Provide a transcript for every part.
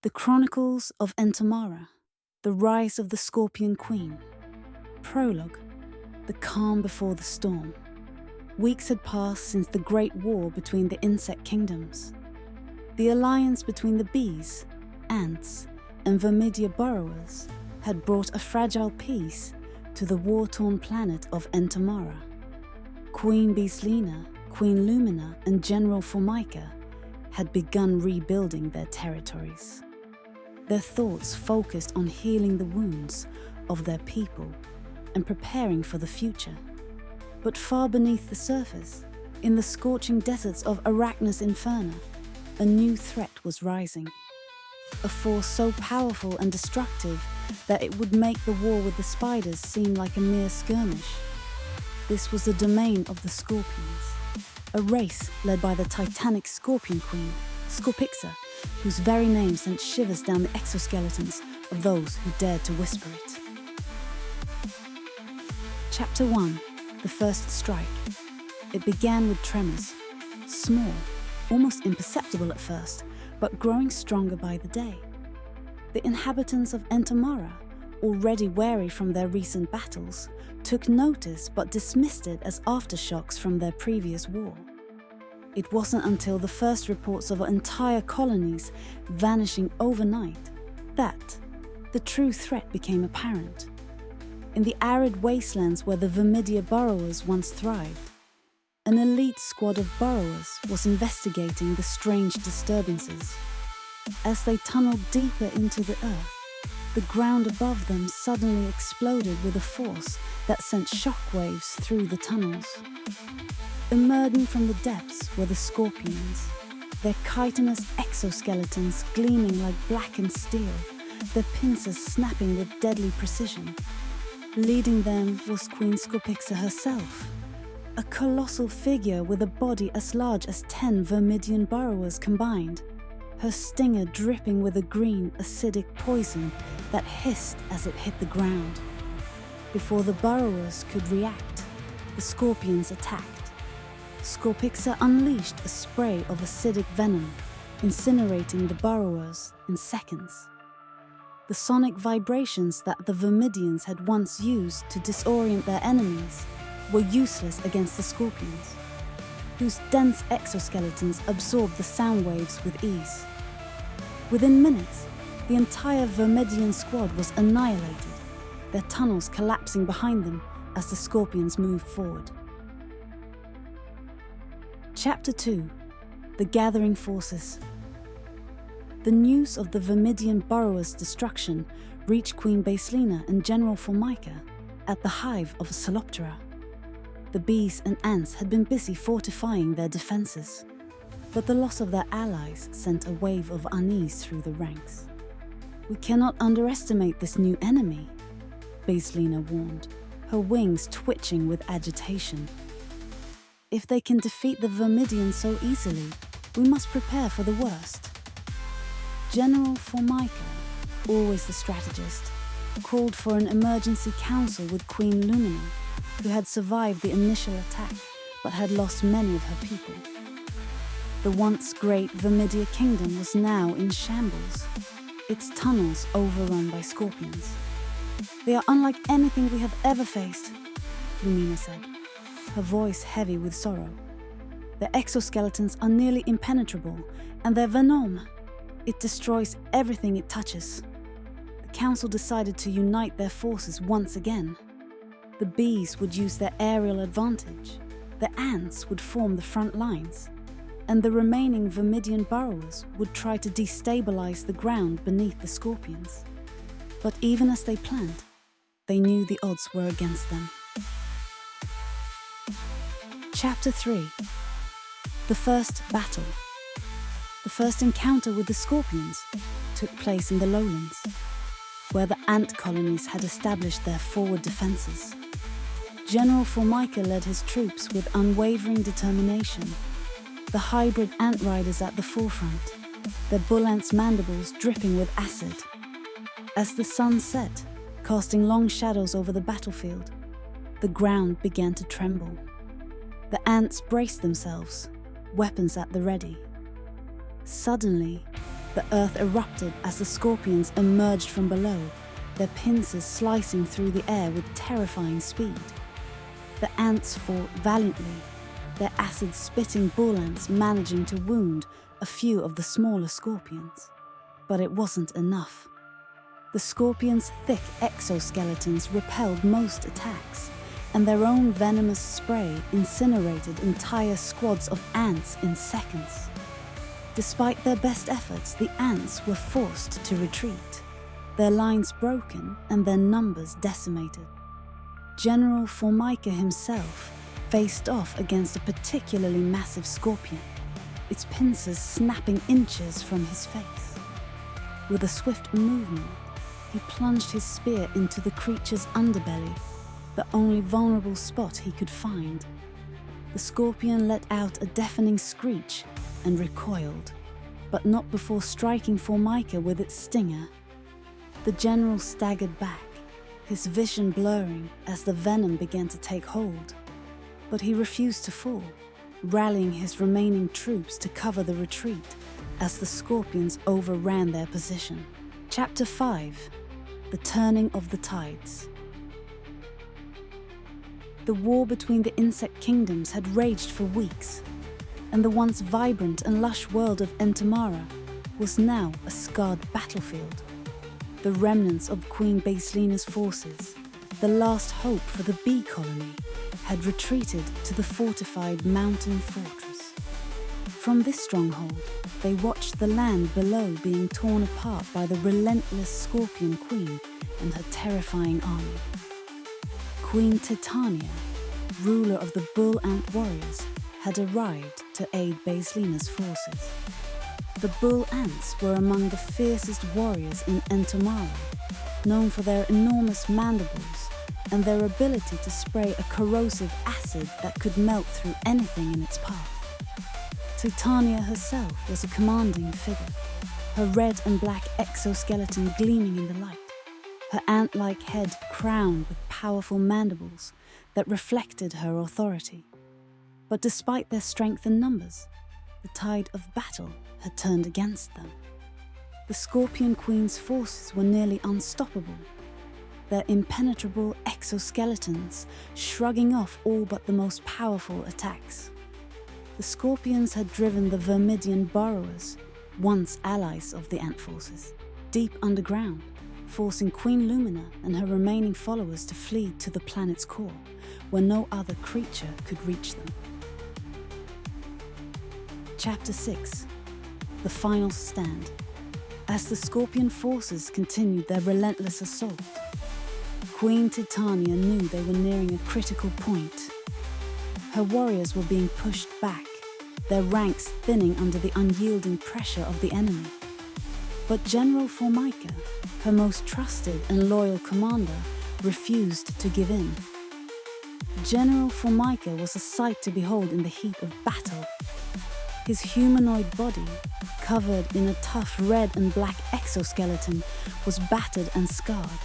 The Chronicles of Entomara, The Rise of the Scorpion Queen. Prologue, The Calm Before the Storm. Weeks had passed since the Great War between the insect kingdoms. The alliance between the bees, ants, and vermidia burrowers had brought a fragile peace to the war-torn planet of Entomara. Queen Beeslina, Queen Lumina, and General Formica had begun rebuilding their territories. Their thoughts focused on healing the wounds of their people and preparing for the future. But far beneath the surface, in the scorching deserts of Arachnus Inferna, a new threat was rising. A force so powerful and destructive that it would make the war with the spiders seem like a mere skirmish. This was the domain of the scorpions, a race led by the titanic scorpion queen, Scorpixa, whose very name sent shivers down the exoskeletons of those who dared to whisper it. Chapter 1. The First Strike. It began with tremors, small, almost imperceptible at first, but growing stronger by the day. The inhabitants of Entomara, already wary from their recent battles, took notice but dismissed it as aftershocks from their previous war. It wasn't until the first reports of entire colonies vanishing overnight that the true threat became apparent. In the arid wastelands where the vermidia burrowers once thrived, an elite squad of burrowers was investigating the strange disturbances. As they tunneled deeper into the earth, the ground above them suddenly exploded with a force that sent shockwaves through the tunnels. Emerging from the depths were the scorpions, their chitinous exoskeletons gleaming like blackened steel, their pincers snapping with deadly precision. Leading them was Queen Scorpixa herself, a colossal figure with a body as large as 10 vermidian burrowers combined, her stinger dripping with a green, acidic poison that hissed as it hit the ground. Before the burrowers could react, the scorpions attacked. Scorpixa unleashed a spray of acidic venom, incinerating the burrowers in seconds. The sonic vibrations that the vermidians had once used to disorient their enemies were useless against the scorpions, whose dense exoskeletons absorbed the sound waves with ease. Within minutes, the entire vermidian squad was annihilated, their tunnels collapsing behind them as the scorpions moved forward. Chapter 2. The Gathering Forces. The news of the vermidian burrowers' destruction reached Queen Beeslina and General Formica at the hive of Celoptera. The bees and ants had been busy fortifying their defenses, but the loss of their allies sent a wave of unease through the ranks. "We cannot underestimate this new enemy," Beeslina warned, her wings twitching with agitation. "If they can defeat the vermidians so easily, we must prepare for the worst." General Formica, always the strategist, called for an emergency council with Queen Lumina, who had survived the initial attack but had lost many of her people. The once great Vermidia kingdom was now in shambles, its tunnels overrun by scorpions. "They are unlike anything we have ever faced," Lumina said, her voice heavy with sorrow. "Their exoskeletons are nearly impenetrable, and their venom, it destroys everything it touches." The council decided to unite their forces once again. The bees would use their aerial advantage, the ants would form the front lines, and the remaining vermidian burrowers would try to destabilize the ground beneath the scorpions. But even as they planned, they knew the odds were against them. Chapter 3. The First Battle. The first encounter with the scorpions took place in the lowlands, where the ant colonies had established their forward defenses. General Formica led his troops with unwavering determination, the hybrid ant riders at the forefront, their bull ants' mandibles dripping with acid. As the sun set, casting long shadows over the battlefield, the ground began to tremble. The ants braced themselves, weapons at the ready. Suddenly, The earth erupted as the scorpions emerged from below, their pincers slicing through the air with terrifying speed. The ants fought valiantly, their acid-spitting bull ants managing to wound a few of the smaller scorpions. But it wasn't enough. The scorpions' thick exoskeletons repelled most attacks, and their own venomous spray incinerated entire squads of ants in seconds. Despite their best efforts, the ants were forced to retreat, their lines broken and their numbers decimated. General Formica himself faced off against a particularly massive scorpion, its pincers snapping inches from his face. With a swift movement, he plunged his spear into the creature's underbelly, the only vulnerable spot he could find. The scorpion let out a deafening screech and recoiled, but not before striking Formica with its stinger. The general staggered back, his vision blurring as the venom began to take hold. But he refused to fall, rallying his remaining troops to cover the retreat as the scorpions overran their position. Chapter 5: The Turning of the Tides. The war between the insect kingdoms had raged for weeks, and the once vibrant and lush world of Entomara was now a scarred battlefield. The remnants of Queen Baselina's forces, the last hope for the bee colony, had retreated to the fortified mountain fortress. From this stronghold, they watched the land below being torn apart by the relentless Scorpion Queen and her terrifying army. Queen Titania, ruler of the bull ant warriors, had arrived to aid Baselina's forces. The bull ants were among the fiercest warriors in Entomara, known for their enormous mandibles and their ability to spray a corrosive acid that could melt through anything in its path. Titania herself was a commanding figure, her red and black exoskeleton gleaming in the light, her ant-like head crowned with powerful mandibles that reflected her authority. But despite their strength and numbers, the tide of battle had turned against them. The Scorpion Queen's forces were nearly unstoppable, their impenetrable exoskeletons shrugging off all but the most powerful attacks. The scorpions had driven the Vermidian burrowers, once allies of the ant forces, deep underground, forcing Queen Lumina and her remaining followers to flee to the planet's core, where no other creature could reach them. Chapter 6: The Final Stand. As the Scorpion forces continued their relentless assault, Queen Titania knew they were nearing a critical point. Her warriors were being pushed back, their ranks thinning under the unyielding pressure of the enemy. But General Formica, her most trusted and loyal commander, refused to give in. General Formica was a sight to behold in the heat of battle. His humanoid body, covered in a tough red and black exoskeleton, was battered and scarred,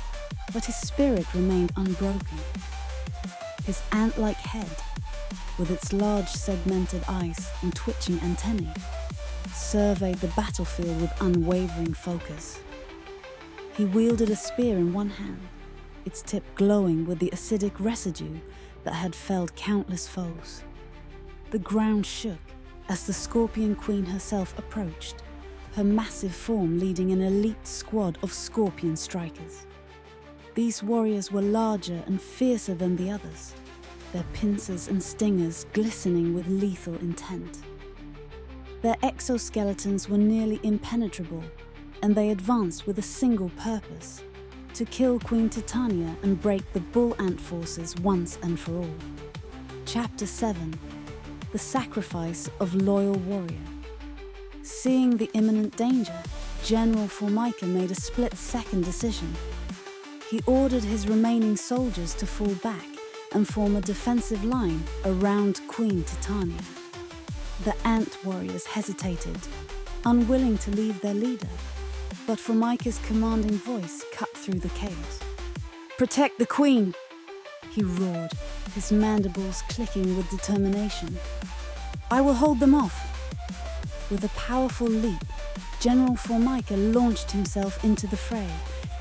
but his spirit remained unbroken. His ant-like head, with its large segmented eyes and twitching antennae, surveyed the battlefield with unwavering focus. He wielded a spear in one hand, its tip glowing with the acidic residue that had felled countless foes. The ground shook as the Scorpion Queen herself approached, her massive form leading an elite squad of scorpion strikers. These warriors were larger and fiercer than the others, their pincers and stingers glistening with lethal intent. Their exoskeletons were nearly impenetrable, and they advanced with a single purpose: to kill Queen Titania and break the bull ant forces once and for all. Chapter 7: The Sacrifice of Loyal Warrior. Seeing the imminent danger, General Formica made a split-second decision. He ordered his remaining soldiers to fall back and form a defensive line around Queen Titania. The ant warriors hesitated, unwilling to leave their leader, but Formica's commanding voice cut through the chaos. "Protect the Queen!" he roared, his mandibles clicking with determination. "I will hold them off." With a powerful leap, General Formica launched himself into the fray,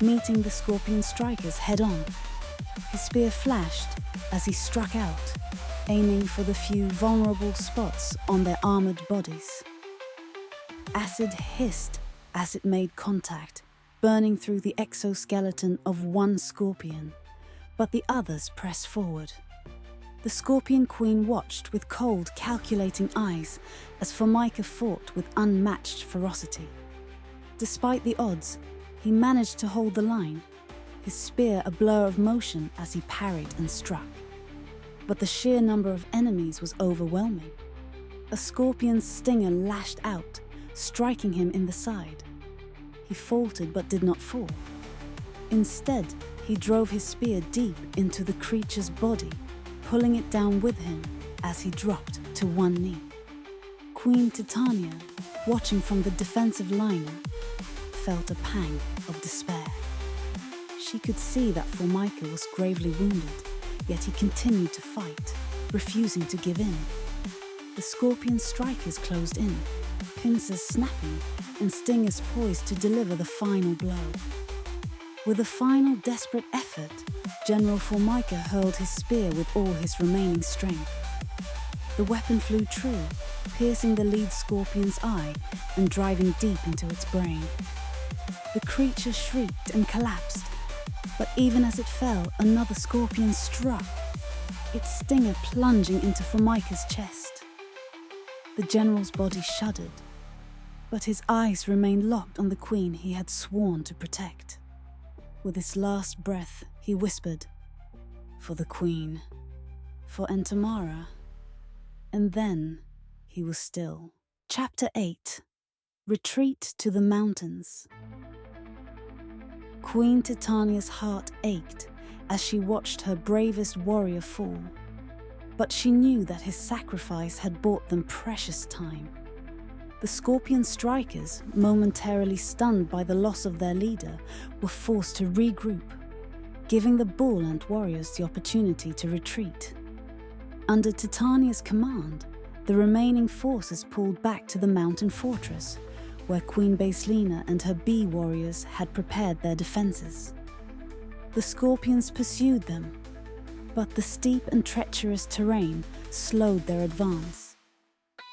meeting the scorpion strikers head-on. His spear flashed as he struck out, aiming for the few vulnerable spots on their armored bodies. Acid hissed as it made contact, burning through the exoskeleton of one scorpion, but the others pressed forward. The Scorpion Queen watched with cold, calculating eyes as Formica fought with unmatched ferocity. Despite the odds, he managed to hold the line, his spear a blur of motion as he parried and struck. But the sheer number of enemies was overwhelming. A scorpion's stinger lashed out, striking him in the side. He faltered but did not fall. Instead, he drove his spear deep into the creature's body, pulling it down with him as he dropped to one knee. Queen Titania, watching from the defensive liner, felt a pang of despair. She could see that Formica was gravely wounded, yet he continued to fight, refusing to give in. The scorpion strikers closed in, pincers snapping and stingers poised to deliver the final blow. With a final desperate effort, General Formica hurled his spear with all his remaining strength. The weapon flew true, piercing the lead scorpion's eye and driving deep into its brain. The creature shrieked and collapsed, but even as it fell, another scorpion struck, its stinger plunging into Formica's chest. The general's body shuddered, but his eyes remained locked on the queen he had sworn to protect. With his last breath, he whispered, "For the queen, for Entomara," and then he was still. Chapter 8. Retreat to the Mountains. Queen Titania's heart ached as she watched her bravest warrior fall, but she knew that his sacrifice had bought them precious time. The scorpion strikers, momentarily stunned by the loss of their leader, were forced to regroup, giving the bull ant warriors the opportunity to retreat. Under Titania's command, the remaining forces pulled back to the mountain fortress, where Queen Baselina and her bee warriors had prepared their defenses. The scorpions pursued them, but the steep and treacherous terrain slowed their advance.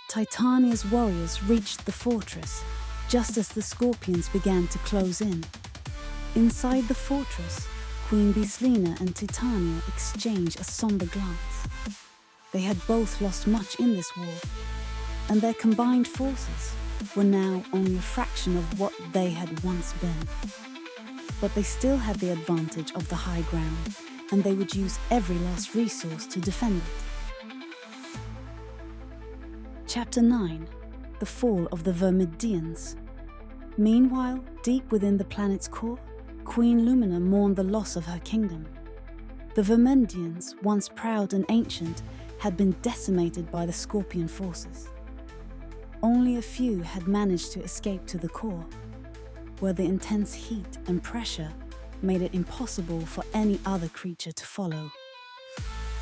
Titania's warriors reached the fortress just as the scorpions began to close in. Inside the fortress, Queen Baselina and Titania exchanged a somber glance. They had both lost much in this war, and their combined forces were now only a fraction of what they had once been. But they still had the advantage of the high ground, and they would use every last resource to defend it. Chapter 9. The Fall of the Vermidians. Meanwhile, deep within the planet's core, Queen Lumina mourned the loss of her kingdom. The Vermidians, once proud and ancient, had been decimated by the scorpion forces. Only a few had managed to escape to the core, where the intense heat and pressure made it impossible for any other creature to follow.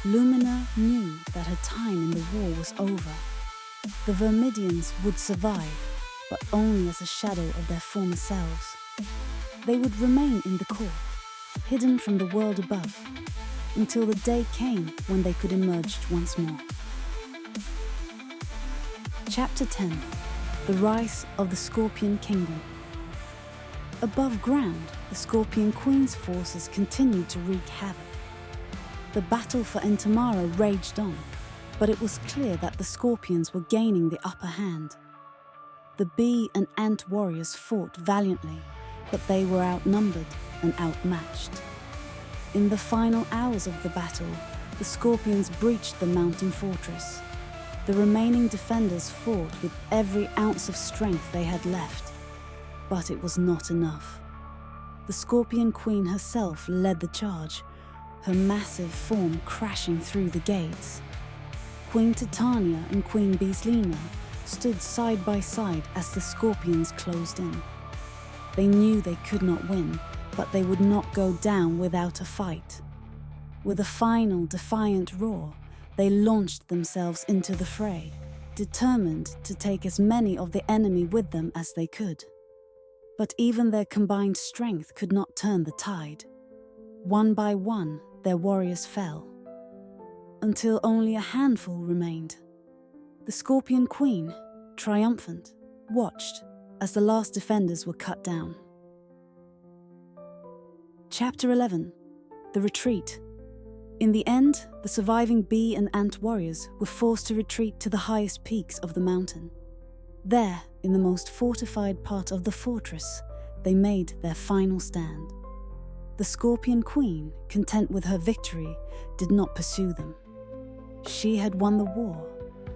Lumina knew that her time in the war was over. The Vermidians would survive, but only as a shadow of their former selves. They would remain in the core, hidden from the world above, until the day came when they could emerge once more. Chapter 10. The Rise of the Scorpion Kingdom. Above ground, the Scorpion Queen's forces continued to wreak havoc. The battle for Entomara raged on, but it was clear that the scorpions were gaining the upper hand. The bee and ant warriors fought valiantly, but they were outnumbered and outmatched. In the final hours of the battle, the scorpions breached the mountain fortress. The remaining defenders fought with every ounce of strength they had left, but it was not enough. The Scorpion Queen herself led the charge, her massive form crashing through the gates. Queen Titania and Queen Baselina stood side by side as the scorpions closed in. They knew they could not win, but they would not go down without a fight. With a final defiant roar, they launched themselves into the fray, determined to take as many of the enemy with them as they could. But even their combined strength could not turn the tide. One by one, their warriors fell, until only a handful remained. The Scorpion Queen, triumphant, watched as the last defenders were cut down. Chapter 11. The Retreat. In the end, the surviving bee and ant warriors were forced to retreat to the highest peaks of the mountain. There, in the most fortified part of the fortress, they made their final stand. The Scorpion Queen, content with her victory, did not pursue them. She had won the war,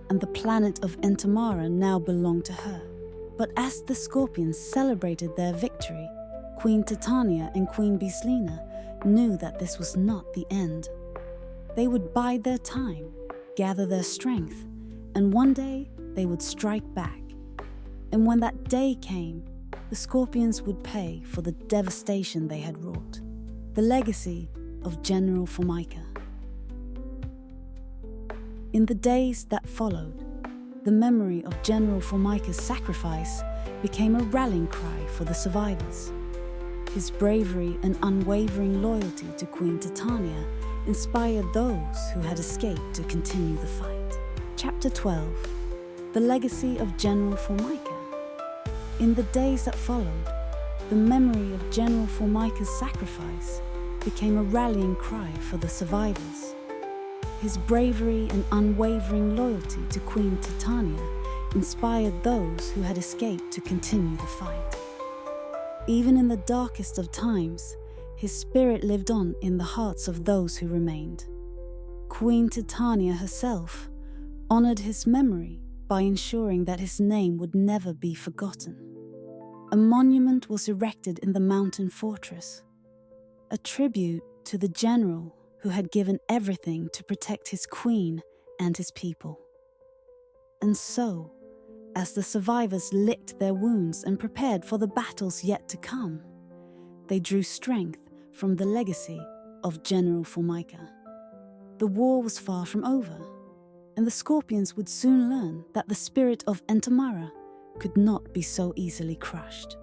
and the planet of Entomara now belonged to her. But as the scorpions celebrated their victory, Queen Titania and Queen Bislina knew that this was not the end. They would bide their time, gather their strength, and one day they would strike back. And when that day came, the scorpions would pay for the devastation they had wrought. The legacy of General Formica. In the days that followed, the memory of General Formica's sacrifice became a rallying cry for the survivors. His bravery and unwavering loyalty to Queen Titania inspired those who had escaped to continue the fight. Chapter 12. The Legacy of General Formica. In the days that followed, the memory of General Formica's sacrifice became a rallying cry for the survivors. His bravery and unwavering loyalty to Queen Titania inspired those who had escaped to continue the fight. Even in the darkest of times, his spirit lived on in the hearts of those who remained. Queen Titania herself honored his memory by ensuring that his name would never be forgotten. A monument was erected in the mountain fortress, a tribute to the general who had given everything to protect his queen and his people. And so, as the survivors licked their wounds and prepared for the battles yet to come, they drew strength from the legacy of General Formica. The war was far from over, and the scorpions would soon learn that the spirit of Entomara could not be so easily crushed.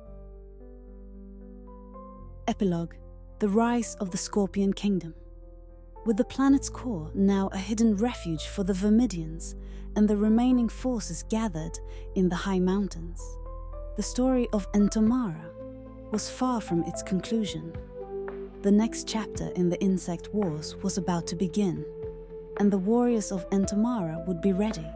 Epilogue. The Rise of the Scorpion Kingdom. With the planet's core now a hidden refuge for the Vermidians and the remaining forces gathered in the high mountains, the story of Entomara was far from its conclusion. The next chapter in the insect wars was about to begin, and the warriors of Entomara would be ready